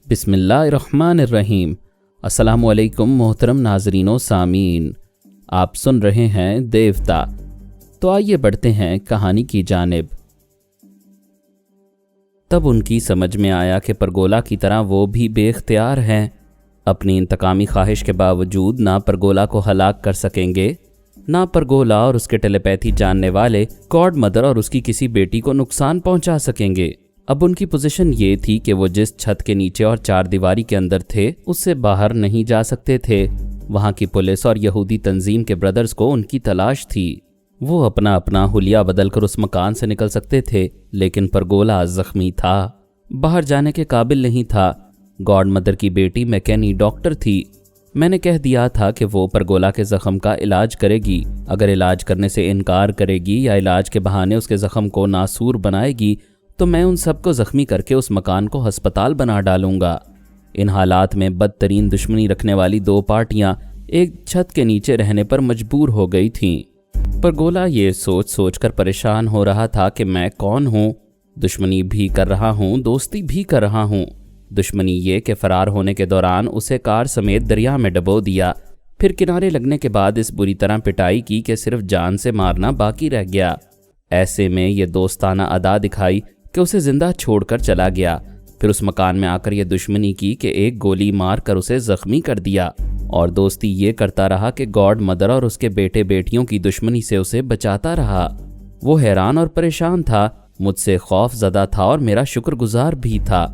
بسم اللہ الرحمن الرحیم۔ السلام علیکم محترم ناظرین و سامعین، آپ سن رہے ہیں دیوتا۔ تو آئیے بڑھتے ہیں کہانی کی جانب۔ تب ان کی سمجھ میں آیا کہ پرگولا کی طرح وہ بھی بے اختیار ہیں۔ اپنی انتقامی خواہش کے باوجود نہ پرگولا کو ہلاک کر سکیں گے، نہ پرگولا اور اس کے ٹیلیپیتھی جاننے والے گاڈ مدر اور اس کی کسی بیٹی کو نقصان پہنچا سکیں گے۔ اب ان کی پوزیشن یہ تھی کہ وہ جس چھت کے نیچے اور چار دیواری کے اندر تھے اس سے باہر نہیں جا سکتے تھے۔ وہاں کی پولیس اور یہودی تنظیم کے برادرز کو ان کی تلاش تھی۔ وہ اپنا حلیہ بدل کر اس مکان سے نکل سکتے تھے، لیکن پرگولا زخمی تھا، باہر جانے کے قابل نہیں تھا۔ گاڈ مدر کی بیٹی میکینی ڈاکٹر تھی۔ میں نے کہہ دیا تھا کہ وہ پرگولا کے زخم کا علاج کرے گی۔ اگر علاج کرنے سے انکار کرے گی یا علاج کے بہانے اس کے زخم کو ناسور بنائے گی تو میں ان سب کو زخمی کر کے اس مکان کو ہسپتال بنا ڈالوں گا۔ ان حالات میں بدترین دشمنی رکھنے والی دو پارٹیاں ایک چھت کے نیچے رہنے پر مجبور ہو گئی تھیں۔ پرگولا یہ سوچ سوچ کر پریشان ہو رہا تھا کہ میں کون ہوں، دشمنی بھی کر رہا ہوں، دوستی بھی کر رہا ہوں۔ دشمنی یہ کہ فرار ہونے کے دوران اسے کار سمیت دریا میں ڈبو دیا، پھر کنارے لگنے کے بعد اس بری طرح پٹائی کی کہ صرف جان سے مارنا باقی رہ گیا۔ ایسے میں یہ دوستانہ ادا دکھائی کہ اسے زندہ چھوڑ کر چلا گیا، پھر اس مکان میں آ کر یہ دشمنی کی کہ ایک گولی مار کر اسے زخمی کر دیا، اور دوستی یہ کرتا رہا کہ گاڈ مدر اور اس کے بیٹے بیٹیوں کی دشمنی سے اسے بچاتا رہا۔ وہ حیران اور پریشان تھا، مجھ سے خوف زدہ تھا اور میرا شکر گزار بھی تھا۔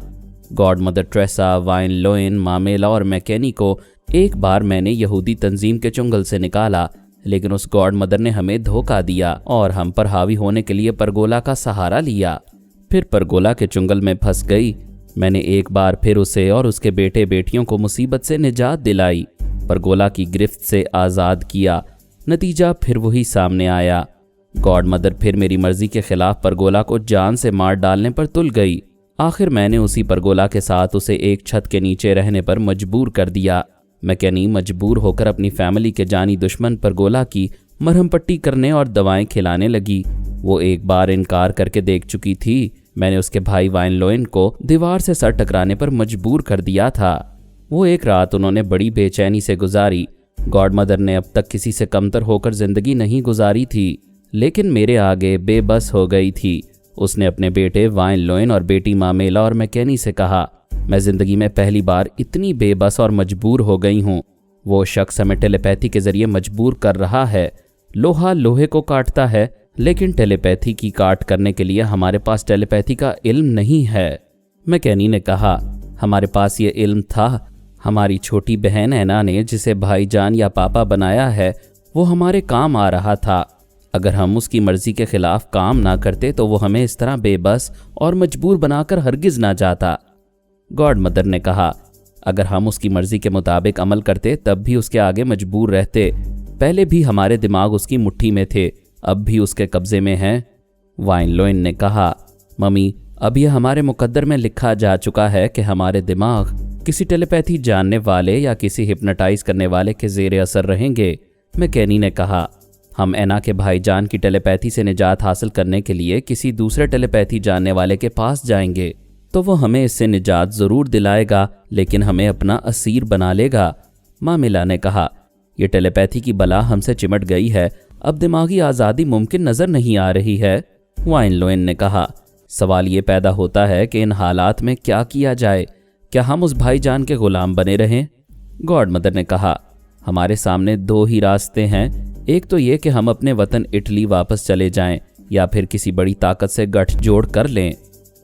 گاڈ مدر ٹریسا، وائن لوئن، مامیلا اور میکینی کو ایک بار میں نے یہودی تنظیم کے چنگل سے نکالا، لیکن اس گاڈ مدر نے ہمیں دھوکہ دیا اور ہم پر حاوی ہونے کے لیے پرگولا کا سہارا لیا۔ پھر پرگولا کے چنگل میں پھنس گئی۔ میں نے ایک بار پھر اسے اور اس کے بیٹے بیٹیوں کو مصیبت سے نجات دلائی، پرگولا کی گرفت سے آزاد کیا۔ نتیجہ پھر وہی سامنے آیا۔ گاڈ مدر پھر میری مرضی کے خلاف پرگولا کو جان سے مار ڈالنے پر تل گئی۔ آخر میں نے اسی پرگولا کے ساتھ اسے ایک چھت کے نیچے رہنے پر مجبور کر دیا۔ میکینی مجبور ہو کر اپنی فیملی کے جانی دشمن پرگولا کی مرہم پٹی کرنے اور دوائیں کھلانے لگی۔ وہ ایک بار انکار کر کے دیکھ چکی تھی۔ میں نے اس کے بھائی وائن لوئن کو دیوار سے سر ٹکرانے پر مجبور کر دیا تھا۔ وہ ایک رات انہوں نے بڑی بے چینی سے گزاری۔ گاڈ مدر نے اب تک کسی سے کمتر ہو کر زندگی نہیں گزاری تھی، لیکن میرے آگے بے بس ہو گئی تھی۔ اس نے اپنے بیٹے وائن لوئن اور بیٹی مامیلا اور میکینی سے کہا، میں زندگی میں پہلی بار اتنی بے بس اور مجبور ہو گئی ہوں۔ وہ شخص ہمیں ٹیلیپیتھی کے ذریعے مجبور کر رہا ہے۔ لوہا لوہے کو کاٹتا ہے، لیکن ٹیلیپیتھی کی کاٹ کرنے کے لیے ہمارے پاس ٹیلیپیتھی کا علم نہیں ہے۔ میکینی نے کہا، ہمارے پاس یہ علم تھا۔ ہماری چھوٹی بہن اینا نے جسے بھائی جان یا پاپا بنایا ہے، وہ ہمارے کام آ رہا تھا۔ اگر ہم اس کی مرضی کے خلاف کام نہ کرتے تو وہ ہمیں اس طرح بے بس اور مجبور بنا کر ہرگز نہ جاتا۔ گاڈ مدر نے کہا، اگر ہم اس کی مرضی کے مطابق عمل کرتے تب بھی اس کے آگے مجبور رہتے۔ پہلے بھی ہمارے دماغ اس کی مٹھی میں تھے، اب بھی اس کے قبضے میں ہیں۔ وائن لوئن نے کہا، ممی، اب یہ ہمارے مقدر میں لکھا جا چکا ہے کہ ہمارے دماغ کسی ٹیلیپیتھی جاننے والے یا کسی ہپنوٹائز کرنے والے کے زیر اثر رہیں گے۔ میکینی نے کہا، ہم اینا کے بھائی جان کی ٹیلیپیتھی سے نجات حاصل کرنے کے لیے کسی دوسرے ٹیلیپیتھی جاننے والے کے پاس جائیں گے تو وہ ہمیں اس سے نجات ضرور دلائے گا، لیکن ہمیں اپنا اسیر بنا لے گا۔ مامیلا نے کہا، یہ ٹیلیپیتھی کی بلا ہم سے چمٹ گئی ہے، اب دماغی آزادی ممکن نظر نہیں آ رہی ہے۔ وائن لوئن نے کہا، سوال یہ پیدا ہوتا ہے کہ ان حالات میں کیا کیا جائے؟ کیا ہم اس بھائی جان کے غلام بنے رہیں؟ گاڈ مدر نے کہا، ہمارے سامنے دو ہی راستے ہیں، ایک تو یہ کہ ہم اپنے وطن اٹلی واپس چلے جائیں، یا پھر کسی بڑی طاقت سے گٹھ جوڑ کر لیں۔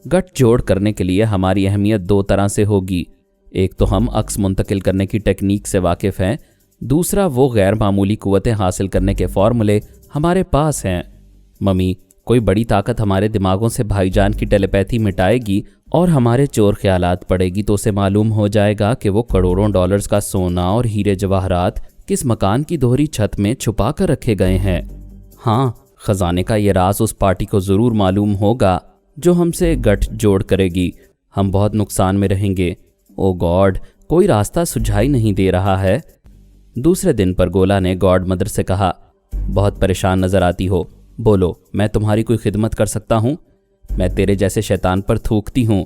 گٹھ جوڑ کرنے کے لیے ہماری اہمیت دو طرح سے ہوگی، ایک تو ہم عکس منتقل کرنے کی ٹیکنیک سے واقف ہیں، دوسرا وہ غیر معمولی قوتیں حاصل کرنے کے فارمولے ہمارے پاس ہیں۔ ممی، کوئی بڑی طاقت ہمارے دماغوں سے بھائی جان کی ٹیلیپیتھی مٹائے گی اور ہمارے چور خیالات پڑے گی تو اسے معلوم ہو جائے گا کہ وہ کروڑوں ڈالرز کا سونا اور ہیرے جواہرات کس مکان کی دوہری چھت میں چھپا کر رکھے گئے ہیں۔ ہاں، خزانے کا یہ راز اس پارٹی کو ضرور معلوم ہوگا جو ہم سے گٹھ جوڑ کرے گی۔ ہم بہت نقصان میں رہیں گے۔ او گاڈ، کوئی راستہ سجھائی نہیں دے رہا ہے۔ دوسرے دن پرگولا نے گاڈ مدر سے کہا، بہت پریشان نظر آتی ہو، بولو، میں تمہاری کوئی خدمت کر سکتا ہوں؟ میں تیرے جیسے شیطان پر تھوکتی ہوں۔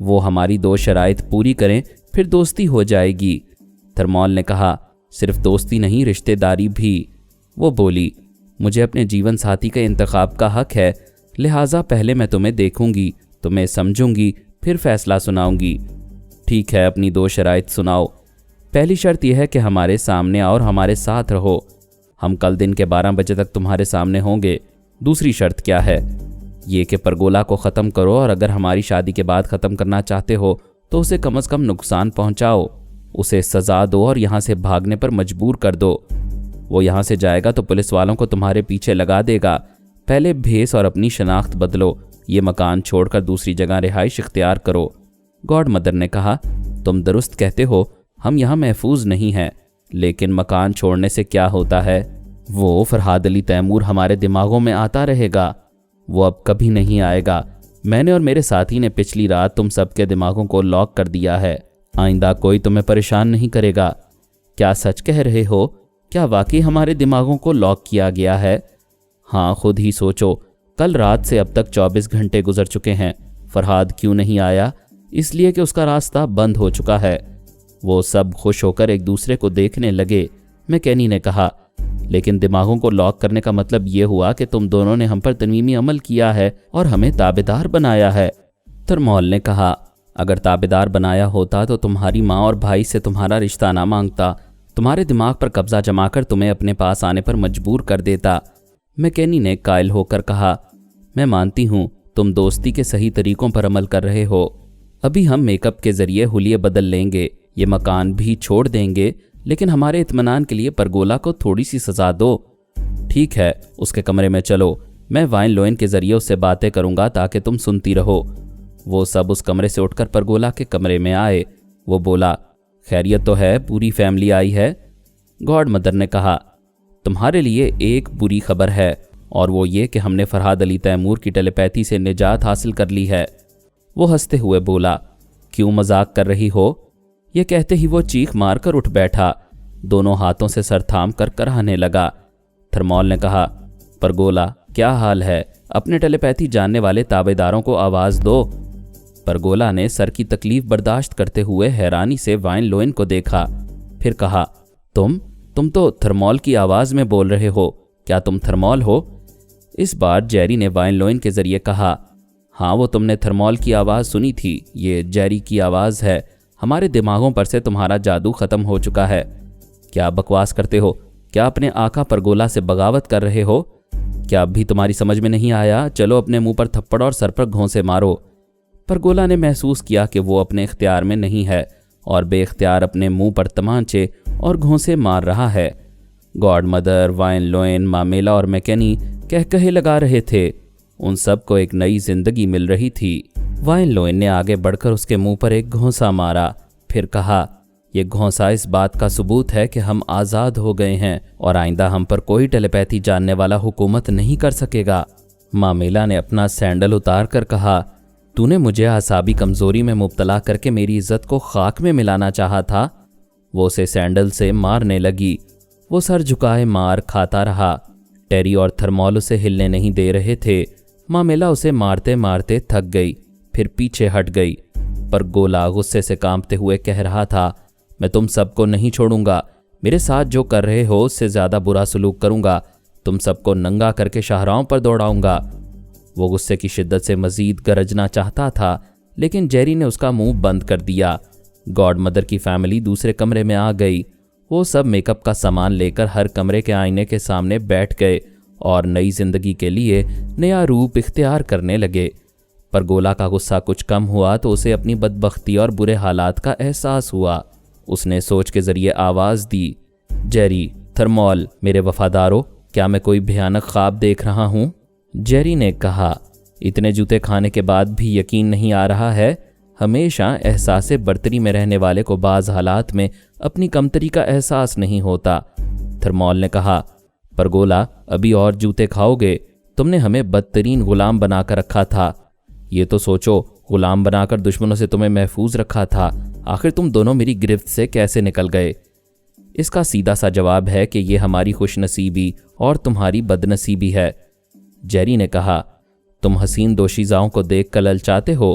وہ ہماری 2 شرائط پوری کریں پھر دوستی ہو جائے گی۔ تھرمال نے کہا، صرف دوستی نہیں، رشتہ داری بھی۔ وہ بولی، مجھے اپنے جیون ساتھی کے انتخاب کا حق ہے، لہٰذا پہلے میں تمہیں دیکھوں گی، تمہیں سمجھوں گی، پھر فیصلہ سناؤں گی۔ ٹھیک ہے، اپنی 2 شرائط سناؤ۔ پہلی شرط یہ ہے کہ ہمارے سامنے اور ہمارے ساتھ رہو۔ ہم کل دن کے 12 بجے تک تمہارے سامنے ہوں گے۔ دوسری شرط کیا ہے؟ یہ کہ پرگولا کو ختم کرو، اور اگر ہماری شادی کے بعد ختم کرنا چاہتے ہو تو اسے کم از کم نقصان پہنچاؤ، اسے سزا دو اور یہاں سے بھاگنے پر مجبور کر دو۔ وہ یہاں سے جائے گا تو پولیس والوں کو تمہارے پیچھے لگا دے گا۔ پہلے بھیس اور اپنی شناخت بدلو، یہ مکان چھوڑ کر دوسری جگہ رہائش اختیار کرو۔ گاڈ مدر نے کہا، تم درست کہتے ہو، ہم یہاں محفوظ نہیں ہیں، لیکن مکان چھوڑنے سے کیا ہوتا ہے؟ وہ فرحاد علی تیمور ہمارے دماغوں میں آتا رہے گا۔ وہ اب کبھی نہیں آئے گا۔ میں نے اور میرے ساتھی نے پچھلی رات تم سب کے دماغوں کو لاک کر دیا ہے۔ آئندہ کوئی تمہیں پریشان نہیں کرے گا۔ کیا سچ کہہ رہے ہو؟ کیا واقعی ہمارے دماغوں کو لاک کیا گیا ہے؟ ہاں، خود ہی سوچو، کل رات سے اب تک 24 گھنٹے گزر چکے ہیں۔ فرحاد کیوں نہیں آیا؟ اس لیے کہ اس کا راستہ بند ہو چکا ہے۔ وہ سب خوش ہو کر ایک دوسرے کو دیکھنے لگے۔ میکینی نے کہا، لیکن دماغوں کو لاک کرنے کا مطلب یہ ہوا کہ تم دونوں نے ہم پر تنویمی عمل کیا ہے اور ہمیں تابعدار بنایا ہے۔ تھرمال نے کہا، اگر تابعدار بنایا ہوتا تو تمہاری ماں اور بھائی سے تمہارا رشتہ نہ مانگتا، تمہارے دماغ پر قبضہ جما کر تمہیں اپنے پاس آنے پر مجبور کر دیتا۔ میکینی نے قائل ہو کر کہا، میں مانتی ہوں تم دوستی کے صحیح طریقوں پر عمل کر رہے ہو۔ ابھی ہم میک اپ کے ذریعے حلیے بدل لیں گے، یہ مکان بھی چھوڑ دیں گے، لیکن ہمارے اطمینان کے لیے پرگولا کو تھوڑی سی سزا دو۔ ٹھیک ہے، اس کے کمرے میں چلو، میں وائن لوئن کے ذریعے اس سے باتیں کروں گا تاکہ تم سنتی رہو۔ وہ سب اس کمرے سے اٹھ کر پرگولا کے کمرے میں آئے۔ وہ بولا، خیریت تو ہے؟ پوری فیملی آئی ہے؟ گاڈ مدر نے کہا، تمہارے لیے ایک بری خبر ہے، اور وہ یہ کہ ہم نے فرحاد علی تیمور کی ٹیلیپیتھی سے نجات حاصل کر لی ہے۔ وہ ہنستے ہوئے بولا، کیوں مذاق کر رہی ہو؟ یہ کہتے ہی وہ چیخ مار کر اٹھ بیٹھا، دونوں ہاتھوں سے سر تھام کر کراہنے لگا۔ تھرمال نے کہا، پرگولا کیا حال ہے؟ اپنے ٹیلیپیتھی جاننے والے تابعداروں کو آواز دو۔ پرگولا نے سر کی تکلیف برداشت کرتے ہوئے حیرانی سے وائن لوئن کو دیکھا، پھر کہا، تم تو تھرمال کی آواز میں بول رہے ہو، کیا تم تھرمال ہو؟ اس بار جیری نے وائن لوئن کے ذریعے کہا، ہاں، وہ تم نے تھرمال کی آواز سنی تھی، یہ جیری کی آواز ہے۔ ہمارے دماغوں پر سے تمہارا جادو ختم ہو چکا ہے۔ کیا بکواس کرتے ہو؟ کیا اپنے آقا پرگولا سے بغاوت کر رہے ہو؟ کیا اب بھی تمہاری سمجھ میں نہیں آیا؟ چلو اپنے منہ پر تھپڑ اور سر پر گھونسے مارو۔ پرگولا نے محسوس کیا کہ وہ اپنے اختیار میں نہیں ہے اور بے اختیار اپنے منہ پر تمانچے اور گھونسے مار رہا ہے۔ گاڈ مدر، وائن لوئن، مامیلا اور میکینی کہے لگا رہے تھے۔ ان سب کو ایک نئی زندگی مل رہی تھی۔ وائن لوئن نے آگے بڑھ کر اس کے منہ پر ایک گھونسا مارا، پھر کہا، یہ گھونسا اس بات کا ثبوت ہے کہ ہم آزاد ہو گئے ہیں اور آئندہ ہم پر کوئی ٹیلیپیتھی جاننے والا حکومت نہیں کر سکے گا۔ مامیلا نے اپنا سینڈل اتار کر کہا، تو نے مجھے اعصابی کمزوری میں مبتلا کر کے میری عزت کو خاک میں ملانا چاہا تھا۔ وہ اسے سینڈل سے مارنے لگی۔ وہ سر جھکائے مار کھاتا رہا۔ ٹیری اور تھرمال اسے ہلنے نہیں دے رہے تھے۔ مامیلا اسے مارتے مارتے تھک گئی، پھر پیچھے ہٹ گئی۔ پرگولا غصے سے کانپتے ہوئے کہہ رہا تھا، میں تم سب کو نہیں چھوڑوں گا، میرے ساتھ جو کر رہے ہو اس سے زیادہ برا سلوک کروں گا، تم سب کو ننگا کر کے شاہراہوں پر دوڑاؤں گا۔ وہ غصے کی شدت سے مزید گرجنا چاہتا تھا، لیکن جیری نے اس کا منہ بند کر دیا۔ گاڈ مدر کی فیملی دوسرے کمرے میں آ گئی۔ وہ سب میک اپ کا سامان لے کر ہر کمرے کے آئینے کے سامنے بیٹھ گئے اور نئی زندگی کے لیے نیا روپ اختیار کرنے لگے۔ پرگولا کا غصہ کچھ کم ہوا تو اسے اپنی بدبختی اور برے حالات کا احساس ہوا۔ اس نے سوچ کے ذریعے آواز دی، جیری، تھرمال، میرے وفادارو، کیا میں کوئی بھیانک خواب دیکھ رہا ہوں؟ جیری نے کہا، اتنے جوتے کھانے کے بعد بھی یقین نہیں آ رہا ہے؟ ہمیشہ احساس برتری میں رہنے والے کو بعض حالات میں اپنی کمتری کا احساس نہیں ہوتا۔ تھرمال نے کہا، پرگولا، ابھی اور جوتے کھاؤ گے؟ تم نے ہمیں بدترین غلام بنا کر رکھا تھا۔ یہ تو سوچو، غلام بنا کر دشمنوں سے تمہیں محفوظ رکھا تھا، آخر تم دونوں میری گرفت سے کیسے نکل گئے؟ اس کا سیدھا سا جواب ہے کہ یہ ہماری خوش نصیبی اور تمہاری بد نصیبی ہے۔ جیری نے کہا، تم حسین دوشیزاؤں کو دیکھ کر للچاتے ہو،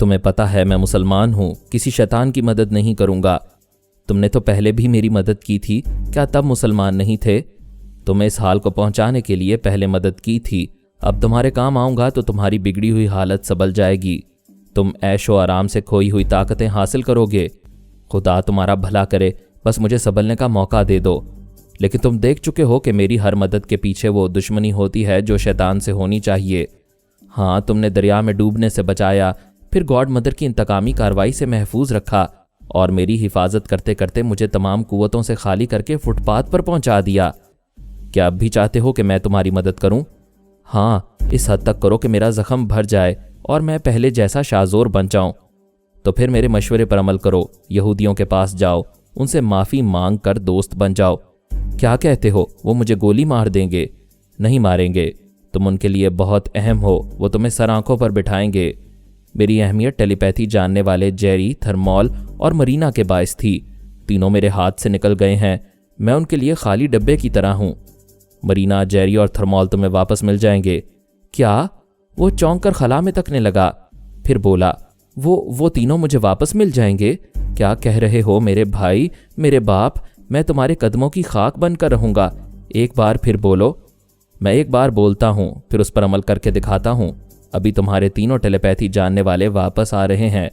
تمہیں پتہ ہے میں مسلمان ہوں، کسی شیطان کی مدد نہیں کروں گا۔ تم نے تو پہلے بھی میری مدد کی تھی، کیا تب مسلمان نہیں تھے؟ تمہیں اس حال کو پہنچانے کے لیے پہلے مدد کی تھی، اب تمہارے کام آؤں گا تو تمہاری بگڑی ہوئی حالت سنبھل جائے گی، تم عیش و آرام سے کھوئی ہوئی طاقتیں حاصل کرو گے۔ خدا تمہارا بھلا کرے، بس مجھے سنبھلنے کا موقع دے دو۔ لیکن تم دیکھ چکے ہو کہ میری ہر مدد کے پیچھے وہ دشمنی ہوتی ہے جو شیطان سے ہونی چاہیے۔ ہاں، تم نے دریا میں ڈوبنے سے بچایا، پھر گاڈ مدر کی انتقامی کارروائی سے محفوظ رکھا، اور میری حفاظت کرتے کرتے مجھے تمام قوتوں سے خالی کر کے فٹ پاتھ پر پہنچا دیا۔ کیا اب بھی چاہتے ہو کہ میں تمہاری مدد کروں؟ ہاں، اس حد تک کرو کہ میرا زخم بھر جائے اور میں پہلے جیسا شاذور بن جاؤں۔ تو پھر میرے مشورے پر عمل کرو، یہودیوں کے پاس جاؤ، ان سے معافی مانگ کر دوست بن جاؤ۔ کیا کہتے ہو، وہ مجھے گولی مار دیں گے؟ نہیں ماریں گے، تم ان کے لیے بہت اہم ہو، وہ تمہیں سر آنکھوں پر بٹھائیں گے۔ میری اہمیت ٹیلی پیتھی جاننے والے جیری، تھرمال اور مرینا کے باعث تھی۔ تینوں میرے ہاتھ سے نکل گئے ہیں، میں ان کے لیے خالی ڈبے کی طرح ہوں۔ مرینا، جیری اور تھرمال تمہیں واپس مل جائیں گے۔ کیا؟ وہ چونک کر خلا میں تکنے لگا، پھر بولا، وہ تینوں مجھے واپس مل جائیں گے؟ کیا کہہ رہے ہو میرے بھائی، میرے باپ؟ میں تمہارے قدموں کی خاک بن کر رہوں گا، ایک بار پھر بولو۔ میں ایک بار بولتا ہوں، پھر اس پر عمل کر کے دکھاتا ہوں۔ ابھی تمہارے تینوں ٹیلی پیتھی جاننے والے واپس آ رہے ہیں۔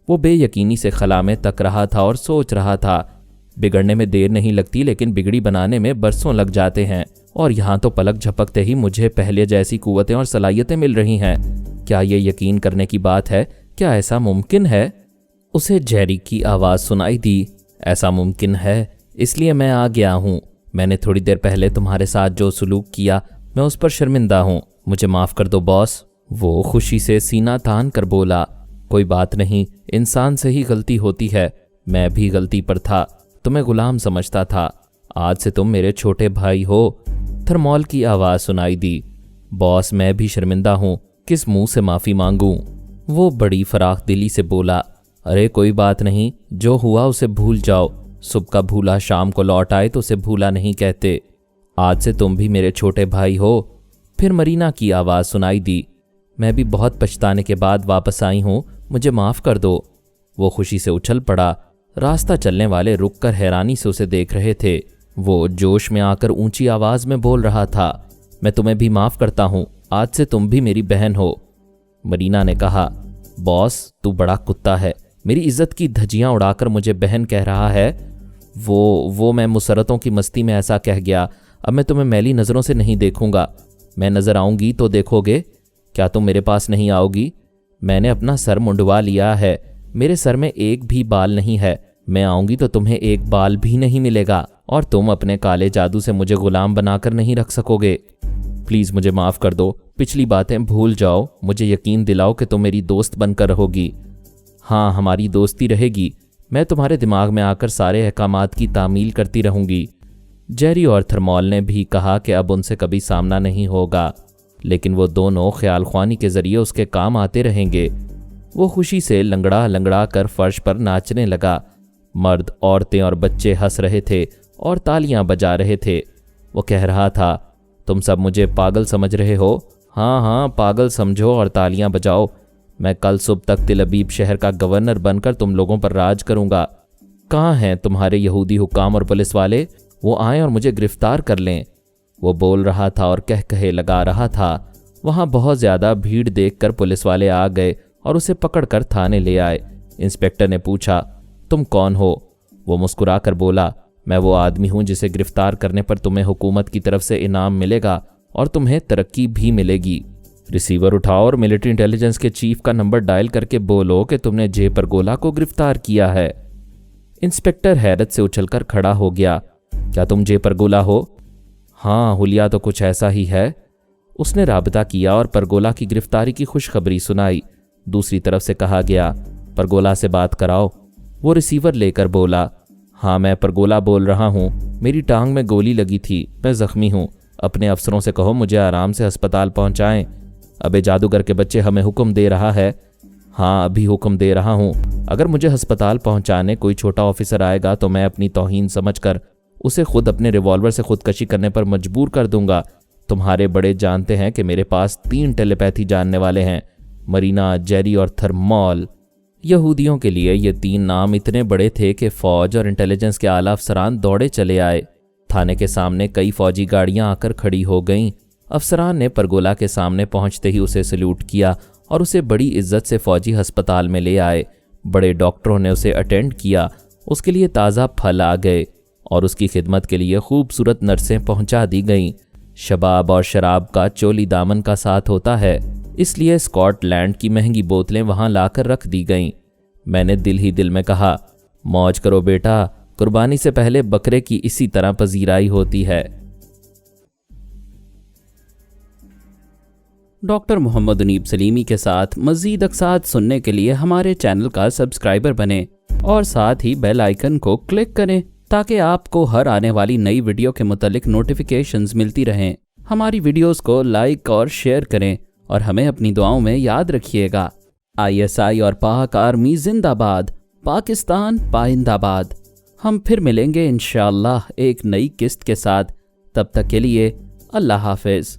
وہ بے یقینی سے خلا میں تک رہا تھا اور سوچ رہا تھا، بگڑنے میں دیر نہیں لگتی لیکن بگڑی بنانے میں برسوں لگ جاتے ہیں، اور یہاں تو پلک جھپکتے ہی مجھے پہلے جیسی قوتیں اور صلاحیتیں مل رہی ہیں۔ کیا یہ یقین کرنے کی بات ہے؟ کیا ایسا ممکن ہے؟ اسے جیری کی آواز سنائی دی، ایسا ممکن ہے، اس لیے میں آ گیا ہوں۔ میں نے تھوڑی دیر پہلے تمہارے ساتھ جو سلوک کیا، میں اس پر شرمندہ ہوں، مجھے معاف کر دو باس۔ وہ خوشی سے سینہ تان کر بولا، کوئی بات نہیں، انسان سے ہی غلطی ہوتی ہے، میں بھی غلطی پر تھا، تمہیں غلام سمجھتا تھا، آج سے تم میرے چھوٹے بھائی ہو۔ تھرمال کی آواز سنائی دی، باس میں بھی شرمندہ ہوں، کس منہ سے معافی مانگوں؟ وہ بڑی فراخ دلی سے بولا، ارے کوئی بات نہیں، جو ہوا اسے بھول جاؤ، صبح کا بھولا شام کو لوٹ آئے تو اسے بھولا نہیں کہتے، آج سے تم بھی میرے چھوٹے بھائی ہو۔ پھر مرینا کی آواز سنائی دی، میں بھی بہت پچھتانے کے بعد واپس آئی ہوں، مجھے معاف کر دو۔ وہ خوشی سے اچھل پڑا، راستہ چلنے والے رک کر حیرانی سے اسے دیکھ رہے تھے۔ وہ جوش میں آ کر اونچی آواز میں بول رہا تھا، میں تمہیں بھی معاف کرتا ہوں، آج سے تم بھی میری بہن ہو۔ مرینا نے کہا، باس تو بڑا کتا ہے، میری عزت کی دھجیاں اڑا کر مجھے بہن کہہ رہا ہے۔ وہ میں مسرتوں کی مستی میں ایسا کہہ گیا، اب میں تمہیں میلی نظروں سے نہیں دیکھوں گا، میں نظر آؤں گی تو دیکھو گے، کیا تم میرے پاس نہیں آؤ گی؟ میں نے اپنا سر منڈوا لیا ہے، میرے سر میں ایک بھی بال نہیں ہے، میں آؤں گی تو تمہیں ایک بال بھی نہیں ملے گا، اور تم اپنے کالے جادو سے مجھے غلام بنا کر نہیں رکھ سکو گے۔ پلیز مجھے معاف کر دو، پچھلی باتیں بھول جاؤ، مجھے یقین دلاؤ کہ تم میری دوست بن کر رہو گی۔ ہاں، ہماری دوستی رہے گی، میں تمہارے دماغ میں آ کر سارے احکامات کی تعمیل کرتی رہوں گی۔ جیری اور تھرمال نے بھی کہا کہ اب ان سے کبھی سامنا نہیں ہوگا، لیکن وہ دونوں خیال خوانی کے ذریعے اس کے کام آتے رہیں گے۔ وہ خوشی سے لنگڑا لنگڑا کر فرش پر ناچنے لگا، مرد، عورتیں اور بچے ہنس رہے تھے اور تالیاں بجا رہے تھے۔ وہ کہہ رہا تھا، تم سب مجھے پاگل سمجھ رہے ہو؟ ہاں، پاگل سمجھو اور تالیاں بجاؤ، میں کل صبح تک تل ابیب شہر کا گورنر بن کر تم لوگوں پر راج کروں گا۔ کہاں ہیں تمہارے یہودی حکام اور پولیس والے؟ وہ آئیں اور مجھے گرفتار کر لیں۔ وہ بول رہا تھا اور کہے لگا رہا تھا، وہاں بہت زیادہ بھیڑ دیکھ کر پولیس والے آ گئے اور اسے پکڑ کر تھانے لے آئے۔ انسپکٹر نے پوچھا، تم کون ہو؟ وہ مسکرا کر بولا، میں وہ آدمی ہوں جسے گرفتار کرنے پر تمہیں حکومت کی طرف سے انعام ملے گا اور تمہیں ترقی بھی ملے گی۔ ریسیور اٹھاؤ اور ملٹری انٹیلیجنس کے چیف کا نمبر ڈائل کر کے بولو کہ تم نے جے پرگولا کو گرفتار کیا ہے۔ انسپکٹر حیرت سے اچھل کر کھڑا ہو گیا، کیا تم جے پرگولا ہو؟ ہاں، حلیہ تو کچھ ایسا ہی ہے۔ اس نے رابطہ کیا اور پرگولا کی گرفتاری کی خوشخبری سنائی۔ دوسری طرف سے کہا گیا، پرگولا سے بات کراؤ۔ وہ ریسیور لے کر بولا، ہاں میں پرگولا بول رہا ہوں، میری ٹانگ میں گولی لگی تھی، میں زخمی ہوں، اپنے افسروں سے کہو مجھے آرام سے ہسپتال پہنچائیں۔ ابے جادوگر کے بچے ہمیں حکم دے رہا ہے۔ ہاں، ابھی حکم دے رہا ہوں، اگر مجھے ہسپتال پہنچانے کوئی چھوٹا آفیسر آئے گا تو میں اپنی توہین سمجھ کر اسے خود اپنے ریوالور سے خودکشی کرنے پر مجبور کر دوں گا۔ تمہارے بڑے جانتے ہیں کہ میرے پاس 3 ٹیلی پیتھی جاننے والے ہیں، مرینا، جیری اور تھرمال۔ یہودیوں کے لیے یہ 3 نام اتنے بڑے تھے کہ فوج اور انٹیلیجنس کے اعلیٰ افسران دوڑے چلے آئے۔ تھانے کے سامنے کئی فوجی گاڑیاں آ کر کھڑی ہو گئیں۔ افسران نے پرگولا کے سامنے پہنچتے ہی اسے سلیوٹ کیا اور اسے بڑی عزت سے فوجی ہسپتال میں لے آئے۔ بڑے ڈاکٹروں نے اسے اٹینڈ کیا، اس کے لیے تازہ پھل آ گئے اور اس کی خدمت کے لیے خوبصورت نرسیں پہنچا دی گئیں۔ شباب اور شراب کا چولی دامن کا ساتھ ہوتا ہے، اس لیے اسکاٹ لینڈ کی مہنگی بوتلیں وہاں لا کر رکھ دی گئیں۔ میں نے دل ہی دل میں کہا، موج کرو بیٹا، قربانی سے پہلے بکرے کی اسی طرح پذیرائی ہوتی ہے۔ ڈاکٹر محمد انیب سلیمی کے ساتھ مزید اقساط سننے کے لیے ہمارے چینل کا سبسکرائبر بنیں اور ساتھ ہی بیل آئیکن کو کلک کریں تاکہ آپ کو ہر آنے والی نئی ویڈیو کے متعلق نوٹیفیکیشنز ملتی رہیں۔ ہماری ویڈیوز کو لائک اور شیئر کریں اور ہمیں اپنی دعاؤں میں یاد رکھیے گا۔ ISI اور پاک آرمی زندہ باد، پاکستان پائندہ باد۔ ہم پھر ملیں گے انشاءاللہ ایک نئی قسط کے ساتھ، تب تک کے لیے اللہ حافظ۔